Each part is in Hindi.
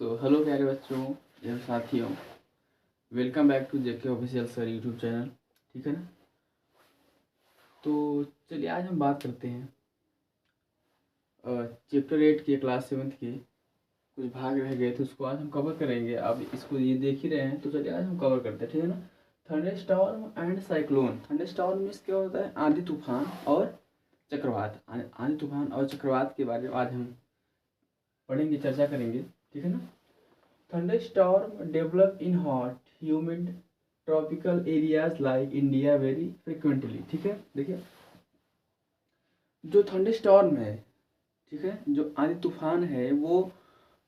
हेलो प्यारे बच्चों एवं साथियों, welcome back to JK official sir YouTube channel. ठीक है ना। तो चलिए आज हम बात करते हैं चैप्टर 8 के क्लास 7 के कुछ भाग रह गए थे, उसको आज हम कवर करेंगे। अब इसको ये देख ही रहे हैं, तो चलिए आज हम कवर करते हैं। ठीक है ना। Thunderstorm and cyclone. Thunderstorm means क्या होता है? आंधी तूफान और चक्रवात। आंधी तूफान और चक्रवात के बारे में आज हम पढ़ेंगे, चर्चा करेंगे। ठीक है ना। Thunderstorm develop in hot, humid, tropical areas like India very frequently। ठीक है। देखिए, जो थंडरस्टॉर्म है, ठीक है, जो आंधी तूफान है, वो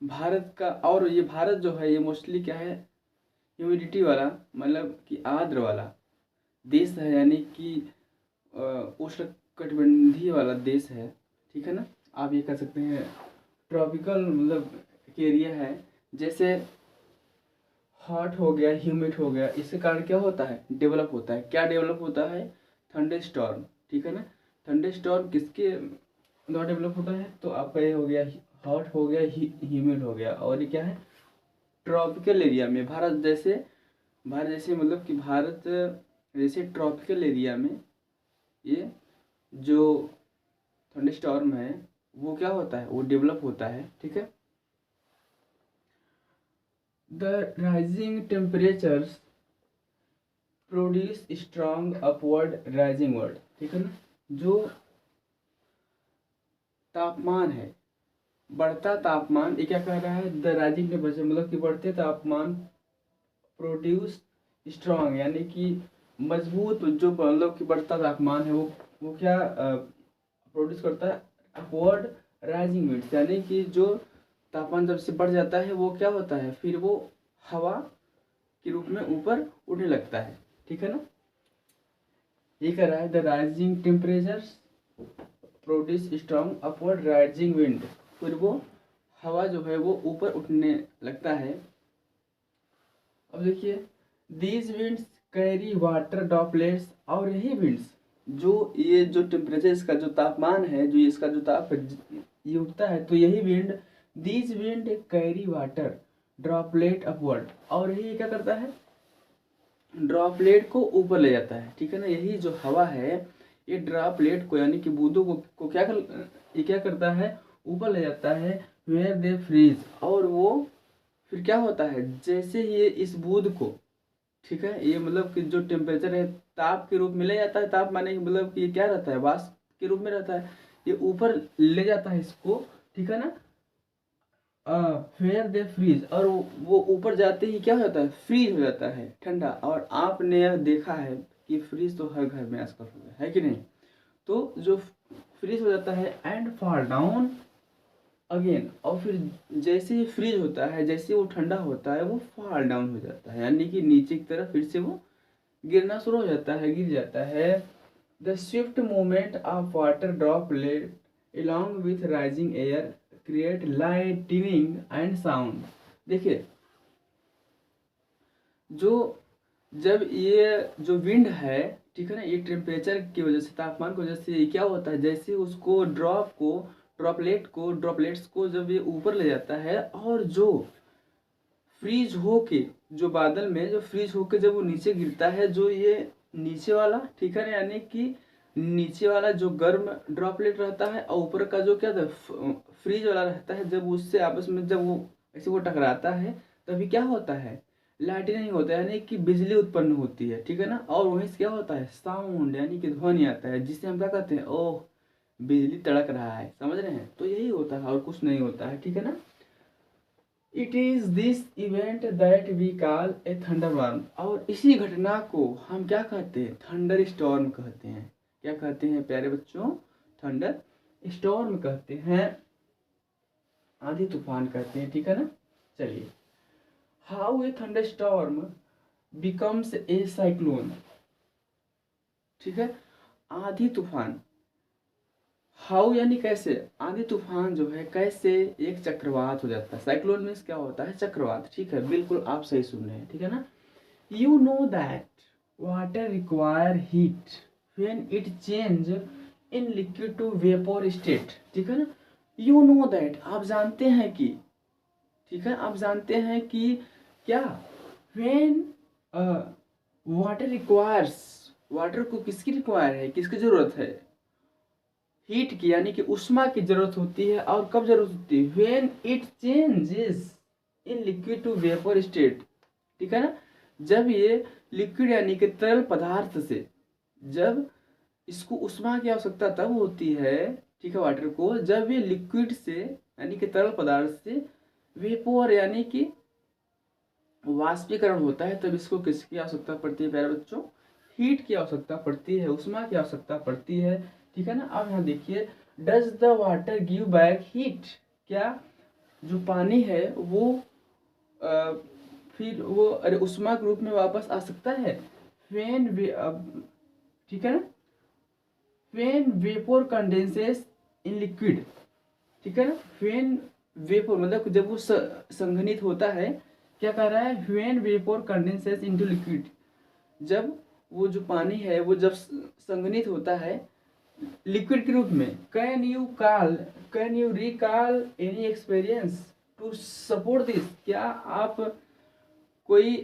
भारत का, और ये भारत जो है ये मोस्टली क्या है, ह्यूमिडिटी वाला, मतलब कि आर्द्र वाला देश है, यानी कि उष्णकटिबंधीय वाला देश है। ठीक है ना। आप ये कह सकते हैं ट्रॉपिकल मतलब एरिया है। जैसे हॉट हो गया, ह्यूमिड हो गया, इसके कारण क्या होता है? डेवलप होता है। क्या डेवलप होता है? थंडरस्टॉर्म। ठीक है ना। थंडरस्टॉर्म किसके द्वारा डेवलप होता है? तो आपका ये हो गया हॉट हो गया, ह्यूमिड हो गया, और ये क्या है? ट्रॉपिकल एरिया में, भारत जैसे मतलब कि भारत जैसे ट्रॉपिकल एरिया में ये जो थंडरस्टॉर्म है वो क्या होता है? वो डेवलप होता है। ठीक है। The rising temperatures produce strong upward rising word. ठीक है ना। जो तापमान है, बढ़ता तापमान, ये क्या कह रहा है? द राइजिंग टेम्परेचर मतलब कि बढ़ते तापमान प्रोड्यूस स्ट्रॉन्ग, यानी कि मजबूत, जो मतलब कि बढ़ता तापमान है वो क्या प्रोड्यूस करता है? अपवर्ड राइजिंग विंड्स, यानी कि जो तापमान जब से बढ़ जाता है वो क्या होता है? फिर वो हवा के रूप में ऊपर उड़ने लगता है। ठीक है ना। ये कह रहा है the rising temperatures produce strong upward rising wind, फिर वो हवा जो है वो ऊपर उठने लगता है। अब देखिए, these winds carry water droplets, और यही विंड्स, जो ये जो टेम्परेचर, इसका जो तापमान है, जो इसका जो ताप ये उठता है, तो यही wind, these wind carry water droplet upward, और यही क्या करता है? ड्रॉपलेट को ऊपर ले जाता है। ठीक है ना। यही जो हवा है ये ड्रॉपलेट को, यानी कि बूंदों को ये क्या करता है? ऊपर ले जाता है, वेयर दे फ्रीज, और वो फिर क्या होता है? जैसे ये इस बूंद को, ठीक है, ये मतलब कि जो टेम्परेचर है ताप के रूप में ले जाता है। ताप माने कि मतलब कि ये क्या रहता है? वाष्प के रूप में रहता है। ये ऊपर ले जाता है इसको। ठीक है ना। फेयर दे फ्रीज, और वो ऊपर जाते ही क्या होता है? फ्रीज हो जाता है, ठंडा। और आपने यह देखा है कि फ्रीज तो हर घर में आजकल हो गया है कि नहीं? तो जो फ्रीज हो जाता है एंड फॉल डाउन अगेन, और फिर जैसे ही फ्रीज होता है, जैसे वो ठंडा होता है, वो फॉल डाउन हो जाता है, यानी कि नीचे की तरफ फिर से वो गिरना शुरू हो जाता है, गिर जाता है। The Swift movement of water droplet along with rising air create lightning and sound। देखिए, जो जब ये जो विंड है, ठीक है ना, ये टेम्परेचर की वजह से, तापमान की वजह से ये क्या होता है? जैसे उसको ड्रॉपलेट्स को जब ये ऊपर ले जाता है, और जो फ्रीज होके, जो बादल में जो फ्रीज होके जब वो नीचे गिरता है, जो ये नीचे वाला, ठीक है ना, यानी कि नीचे वाला जो गर्म ड्रॉपलेट रहता है, और ऊपर का जो क्या था? फ्रीज वाला रहता है। जब उससे आपस में जब वो ऐसे वो टकराता है, तभी क्या होता है? लाइटनिंग होता है, यानी कि बिजली उत्पन्न होती है। ठीक है ना। और वहीं से क्या होता है? साउंड, यानी कि ध्वनि आता है, जिसे हम क्या कहते हैं? ओह, बिजली तड़क रहा है। समझ रहे हैं? तो यही होता है और कुछ नहीं होता है। ठीक है ना। It is this event that we call a thunderstorm, और इसी घटना को हम क्या कहते हैं? थंडर स्टॉर्म कहते हैं। क्या कहते हैं प्यारे बच्चों? थंडर स्टॉर्म कहते हैं, आंधी तूफान कहते हैं। ठीक है ना। चलिए, how a thunder storm becomes a cyclone. ठीक है। आंधी तूफान, हाउ यानी कैसे, आंधी तूफान जो है कैसे एक चक्रवात हो जाता है। साइक्लोन मीन्स क्या होता है? चक्रवात। ठीक है, बिल्कुल आप सही सुन रहे हैं। ठीक है ना। You know that water require heat when it change in liquid to vapour state. ठीक है ना। यू नो दैट, आप जानते हैं कि, ठीक है। आप जानते हैं कि क्या व्हेन वाटर रिक्वायर्स, वाटर को किसकी रिक्वायर है, किसकी जरूरत है, हीट की यानी कि उष्मा की जरूरत होती है। और कब जरूरत होती है, when it changes in liquid to vapour state, ठीक है ना। जब ये लिक्विड यानी कि तरल पदार्थ से, जब इसको उष्मा की आवश्यकता तब होती है, ठीक है, वाटर को, जब ये लिक्विड से यानी कि तरल पदार्थ से वेपोर यानी कि वाष्पीकरण होता है, तब इसको किसकी आवश्यकता पड़ती है प्यारे बच्चों, हीट की आवश्यकता पड़ती है, उष्मा की आवश्यकता पड़ती है, ठीक है ना। अब यहाँ देखिए, does the water give back heat, क्या जो पानी है वो फिर वो अरे उष्मा के रूप में वापस आ सकता है, व्हेन वे, ठीक है ना, when vapour condenses in liquid, ठीक है ना। व्हेन वेपोर मतलब जब वो संघनित होता है, क्या कह रहा है, when vapour condenses into liquid, जब वो जो पानी है वो जब संघनित होता है लिक्विड के रूप में। Can you recall any experience to support this, क्या आप कोई,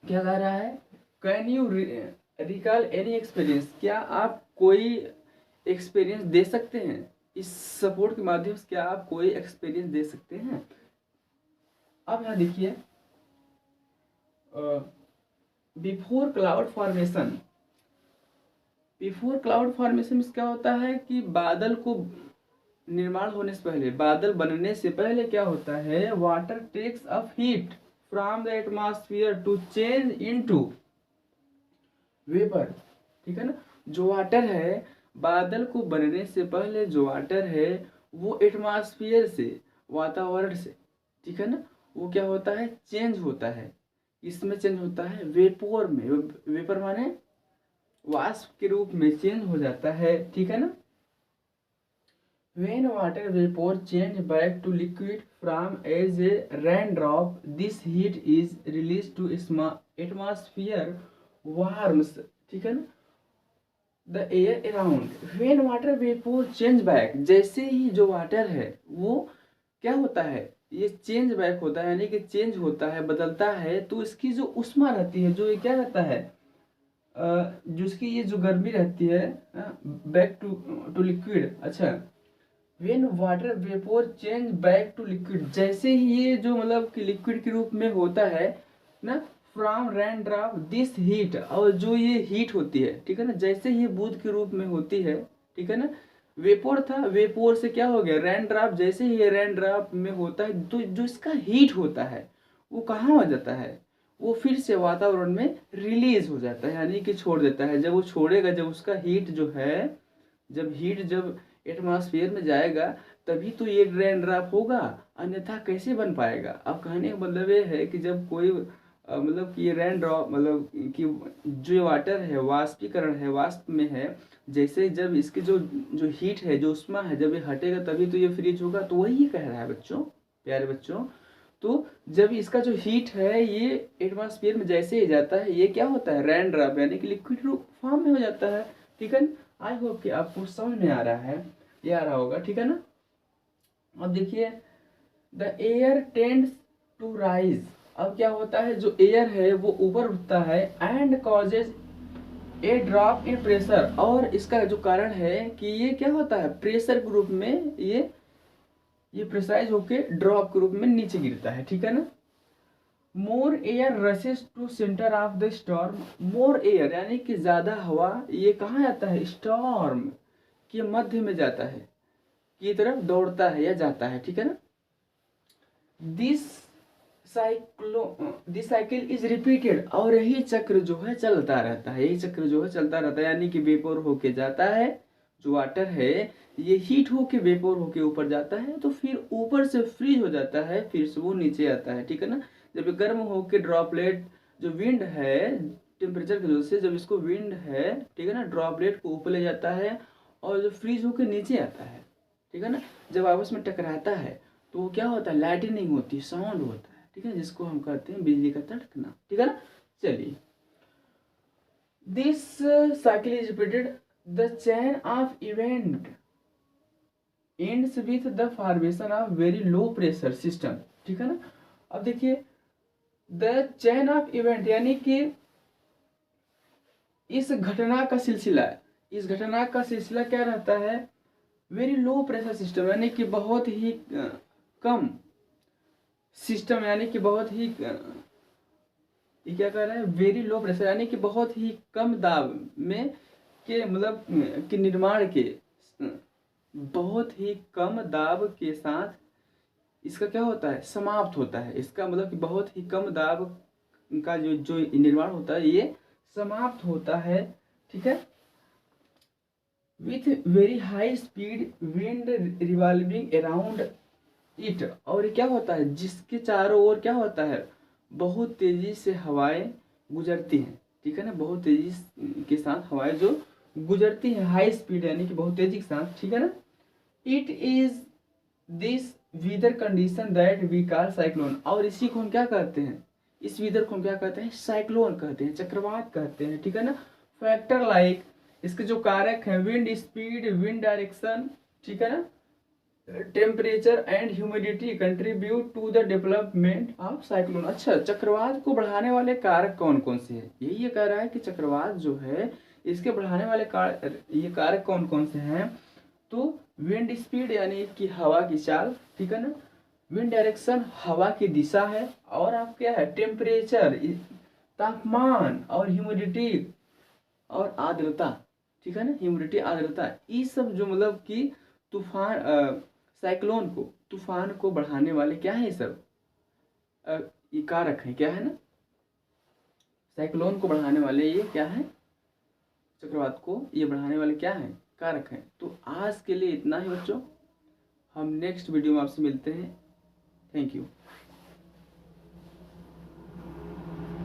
क्या कह रहा है, can you recall any experience, क्या आप कोई एक्सपीरियंस दे सकते हैं, इस सपोर्ट के माध्यम से क्या आप कोई एक्सपीरियंस दे सकते हैं। अब यहाँ देखिए, before cloud formation, before cloud formation में क्या होता है कि बादल को निर्माण होने से पहले, बादल बनने से पहले क्या होता है, water takes up heat from the atmosphere to change into vapour, ठीक है ना। जो वाटर है, बादल को बनने से पहले जो वाटर है वो एटमॉस्फेयर से, वातावरण से, ठीक है ना, वो क्या होता है, चेंज होता है, इसमें चेंज होता है वेपोर में, वेपर माने वाष्प के रूप में चेंज हो जाता है, ठीक है ना। When water vapor change back to liquid from as a raindrop, this heat is released to atmosphere warms, ठीक है ना, the air around. When water vapour change back, जैसे ही जो वाटर है वो क्या होता है, ये चेंज बैक होता है यानी कि चेंज होता है, बदलता है, तो इसकी जो उष्मा रहती है, जो ये क्या रहता है, जो इसकी ये जो गर्मी रहती है, बैक टू लिक्विड, अच्छा, when water vapour change back to liquid, जैसे ही ये जो मतलब कि लिक्विड के रूप में होता है ना, from rain drop this heat, और जो ये हीट होती है, ठीक है ना, जैसे ही बूंद के रूप में होती है, ठीक है ना, वेपोर था, वेपोर से क्या हो गया रेन ड्रॉप, जैसे ही ये रेन ड्रॉप में होता है तो जो इसका हीट होता है वो कहाँ हो जाता है, वो फिर से वातावरण में रिलीज हो जाता है, यानी कि छोड़ देता है। जब वो छोड़ेगा, जब उसका हीट जो है, जब हीट जब एटमॉस्फेयर में जाएगा तभी तो ये रेन ड्रॉप होगा, अन्यथा कैसे बन पाएगा। अब कहने का मतलब ये है कि जब कोई मतलब कि ये रेन ड्रॉप मतलब कि जो वाटर है वाष्पीकरण है, वाष्प में है, जैसे जब इसकी जो हीट है, जो उष्मा है, जब ये हटेगा तभी तो ये फ्रीज होगा, तो वही ये कह रहा है बच्चों, प्यारे बच्चों। तो जब इसका जो हीट है ये एटमॉस्फेयर में जैसे ही जाता है, ये क्या होता है, रेन ड्रॉप यानी कि लिक्विड रूप फॉर्म में हो जाता है, ठीक है। आई होप कि आपको समझ में आ रहा है, ये आ रहा होगा, ठीक है ना। अब देखिए, the air tends to rise, अब क्या होता है, जो एयर है वो ऊपर उठता है, and causes A drop in pressure, और इसका जो कारण है कि ये क्या होता है, प्रेशर के रूप में ये प्रेशराइज होके ड्रॉप के रूप में नीचे गिरता है, ठीक है ना। More air rushes to centre of the storm, more air यानी कि ज्यादा हवा ये कहाँ जाता है, स्टॉर्म के मध्य में जाता है, की तरफ दौड़ता है या जाता है, ठीक है ना। दिस साइकिल इज रिपीटेड, और यही चक्र जो है चलता रहता है, यही चक्र जो है चलता रहता है, यानी कि वेपोर होके जाता है, जो वाटर है ये हीट होके वेपोर होके ऊपर जाता है, तो फिर ऊपर से फ्रीज हो जाता है, फिर से वो नीचे आता है, ठीक है ना। जब गर्म होके ड्रॉपलेट, जो विंड है टेम्परेचर की वजह से, जब इसको विंड है, ठीक है ना, ड्रॉपलेट को ऊपर ले जाता है और जो फ्रीज होके नीचे आता है, ठीक है ना, जब आपस में टकराता है तो वो क्या होता है, लाइटनिंग होती है, साउंड होता है, ठीक है, जिसको हम कहते हैं बिजली का तड़कना, ठीक है ना। चलिए, this cycle is repeated, the chain of event ends with the formation of very low pressure system, ठीक है ना। अब देखिए द चैन ऑफ इवेंट, यानी कि इस घटना का सिलसिला, इस घटना का सिलसिला क्या रहता है, वेरी लो प्रेशर सिस्टम, यानी कि बहुत ही कम सिस्टम, यानी कि बहुत ही ये क्या कर रहा है, वेरी लो प्रेशर, यानी कि बहुत ही कम दाब में के मतलब कि निर्माण के बहुत ही कम दाब के साथ इसका क्या होता है, समाप्त होता है। इसका मतलब कि बहुत ही कम दाब का जो जो निर्माण होता है ये समाप्त होता है, ठीक है। With very high speed wind revolving around it, और ये क्या होता है, जिसके चारों ओर क्या होता है, बहुत तेजी से हवाएं गुजरती हैं, ठीक है ना, बहुत तेजी के साथ हवाएं जो गुजरती हैं, हाई स्पीड यानी कि बहुत तेजी के साथ, ठीक है ना। It is this weather condition that we call cyclone, और इसी को हम क्या कहते हैं, इस वेदर को हम क्या कहते हैं, साइक्लोन कहते हैं, चक्रवात कहते हैं, ठीक है ना। फैक्टर लाइक, इसके जो कारक हैं, विंड स्पीड, विंड डायरेक्शन, ठीक है ना, temperature and humidity contribute to the development of cyclone. अच्छा, चक्रवात को बढ़ाने वाले कारक कौन कौन से हैं, यही ये कह रहा है कि चक्रवात जो है इसके बढ़ाने वाले ये कारक कौन कौन से हैं। तो विंड स्पीड यानी कि हवा की चाल, ठीक है ना, विंड डायरेक्शन हवा की दिशा है, और आप क्या है, टेम्परेचर तापमान, और ह्यूमिडिटी और आर्द्रता, ठीक है ना, ह्यूमिडिटी आर्द्रता, ये सब जो मतलब कि तूफान साइक्लोन को, तूफान को बढ़ाने वाले क्या है, ये सब ये कारक है, क्या है ना, साइक्लोन को बढ़ाने वाले ये क्या है, चक्रवात को ये बढ़ाने वाले क्या है, कारक हैं। तो आज के लिए इतना ही बच्चों, हम नेक्स्ट वीडियो में आपसे मिलते हैं। Thank you.